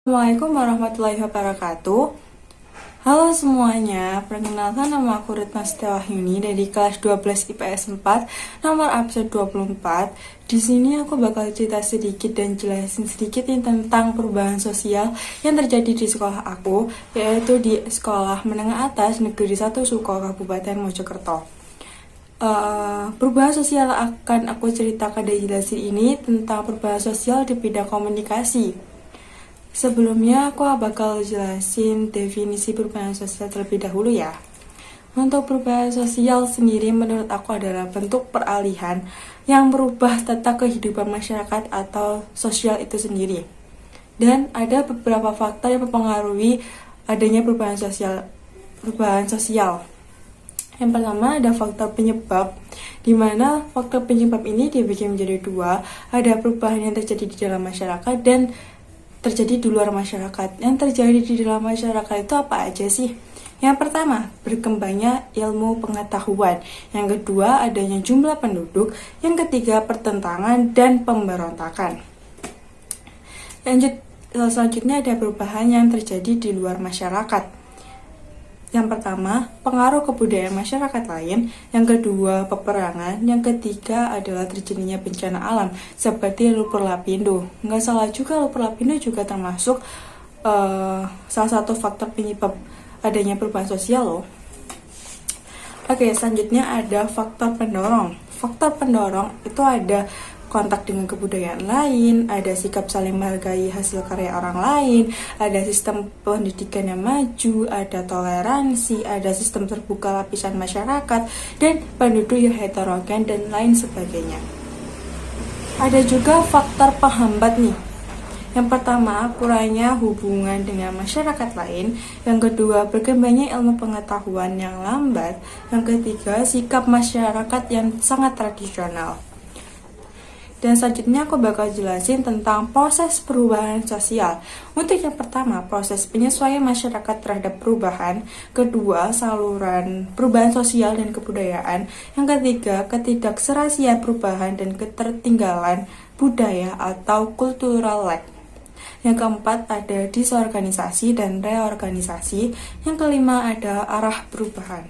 Assalamualaikum warahmatullahi wabarakatuh. Halo semuanya, perkenalkan nama aku Retna Setiawahyuni dari kelas 12 IPS 4, nomor absen 24. Di sini aku bakal cerita sedikit dan jelasin sedikit tentang perubahan sosial yang terjadi di sekolah aku, yaitu di Sekolah Menengah Atas Negeri 1 Suko, Kabupaten Mojokerto. Perubahan sosial akan aku ceritakan dan jelasin ini tentang perubahan sosial di bidang komunikasi. Sebelumnya aku bakal jelasin definisi perubahan sosial terlebih dahulu ya. Untuk perubahan sosial sendiri menurut aku adalah bentuk peralihan yang merubah tata kehidupan masyarakat atau sosial itu sendiri. Dan ada beberapa faktor yang mempengaruhi adanya perubahan sosial. Yang pertama ada faktor penyebab, di mana faktor penyebab ini dibagi menjadi dua. Ada perubahan yang terjadi di dalam masyarakat dan terjadi di luar masyarakat. Yang terjadi di dalam masyarakat itu apa aja sih? Yang pertama, berkembangnya ilmu pengetahuan. Yang kedua, adanya jumlah penduduk. Yang ketiga, pertentangan dan pemberontakan. Selanjutnya ada perubahan yang terjadi di luar masyarakat. Yang pertama, pengaruh kebudayaan masyarakat lain. Yang kedua, peperangan. Yang ketiga adalah terjadinya bencana alam, seperti lumpur lapindo. Nggak salah juga, lumpur lapindo juga termasuk salah satu faktor penyebab adanya perubahan sosial loh. Oke, selanjutnya ada faktor pendorong. Faktor pendorong itu ada kontak dengan kebudayaan lain, ada sikap saling menghargai hasil karya orang lain, ada sistem pendidikan yang maju, ada toleransi, ada sistem terbuka lapisan masyarakat, dan penduduk yang heterogen, dan lain sebagainya. Ada juga faktor penghambat nih. Yang pertama, kurangnya hubungan dengan masyarakat lain. Yang kedua, berkembangnya ilmu pengetahuan yang lambat. Yang ketiga, sikap masyarakat yang sangat tradisional. Dan selanjutnya aku bakal jelasin tentang proses perubahan sosial. Untuk yang pertama, proses penyesuaian masyarakat terhadap perubahan. Kedua, saluran perubahan sosial dan kebudayaan. Yang ketiga, ketidakserasian perubahan dan ketertinggalan budaya atau cultural lag. Yang keempat, ada disorganisasi dan reorganisasi. Yang kelima, ada arah perubahan.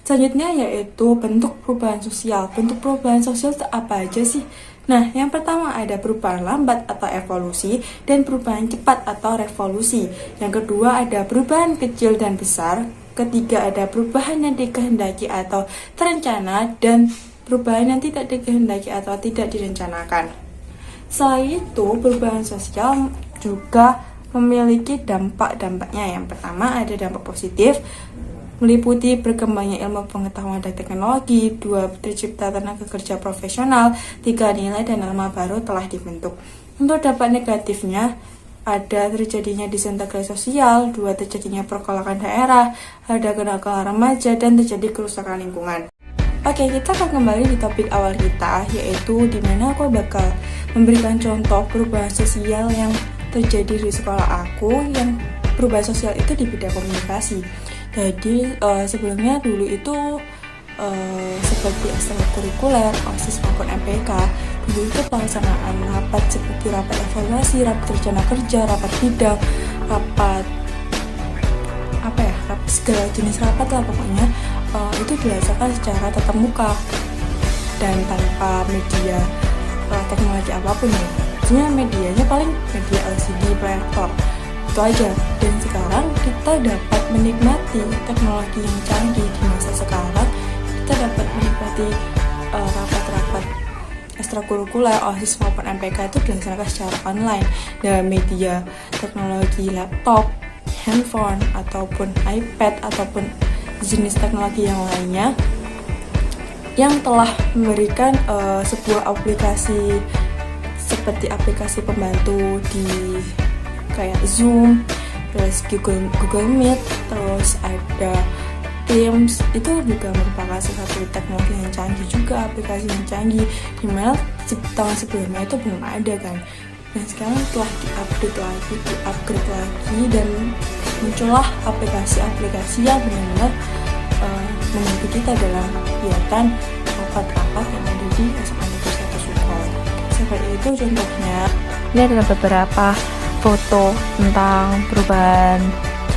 Selanjutnya yaitu bentuk perubahan sosial. Bentuk perubahan sosial itu apa aja sih? Nah, yang pertama ada perubahan lambat atau evolusi dan perubahan cepat atau revolusi. Yang kedua ada perubahan kecil dan besar. Ketiga ada perubahan yang dikehendaki atau terencana dan perubahan yang tidak dikehendaki atau tidak direncanakan. Selain itu, perubahan sosial juga memiliki dampak-dampaknya. Yang pertama ada dampak positif, meliputi berkembangnya ilmu pengetahuan dan teknologi. 2. Tercipta tenaga kerja profesional. 3. Nilai dan norma baru telah dibentuk. Untuk dampak negatifnya, ada terjadinya disintegrasi sosial. 2. Terjadinya pergolakan daerah. Ada kenakalan remaja dan terjadi kerusakan lingkungan. Oke, kita akan kembali di topik awal kita, yaitu dimana aku bakal memberikan contoh perubahan sosial yang terjadi di sekolah aku. Yang perubahan sosial itu di bidang komunikasi. Jadi sebelumnya dulu itu seperti ekstrakurikuler, OSIS maupun MPK. Dulu itu pelaksanaan rapat seperti rapat evaluasi, rapat rencana kerja, rapat bidang, rapat segala jenis rapat lah pokoknya. Itu dilaksanakan secara tatap muka dan tanpa media teknologi apapun ya. Sebenarnya medianya paling media LCD, proyektor, itu aja. Dan sekarang kita dapat menikmati teknologi yang canggih di masa sekarang. Kita dapat menikmati rapat-rapat ekstrakurikuler, OSIS maupun MPK itu dilaksanakan secara online dengan media teknologi laptop, handphone, ataupun iPad, ataupun jenis teknologi yang lainnya yang telah memberikan sebuah aplikasi seperti aplikasi pembantu di kayak Zoom, terus Google Meet, terus ada Teams. Itu juga merupakan salah satu teknologi yang canggih juga, aplikasi yang canggih, dimana tahun sebelumnya itu belum ada kan. Dan sekarang telah di-upgrade lagi dan muncullah aplikasi-aplikasi yang benar-benar membantu kita dalam kegiatan rapat-rapat yang ada di SMA Negeri 1 Suko. Seperti itu contohnya. Ini adalah beberapa foto tentang perubahan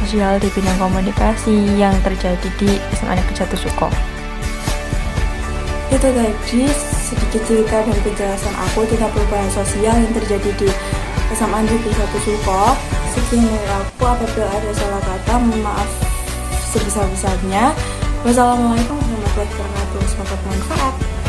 sosial di bidang komunikasi yang terjadi di SMA Negeri 1 Suko. Itu tadi sedikit cerita dan penjelasan aku tentang perubahan sosial yang terjadi di SMA Negeri 1 Suko. Sekian dari aku, apabila ada salah kata, mohon maaf sebesar-besarnya. Wassalamualaikum warahmatullahi wabarakatuh. Semoga bermanfaat.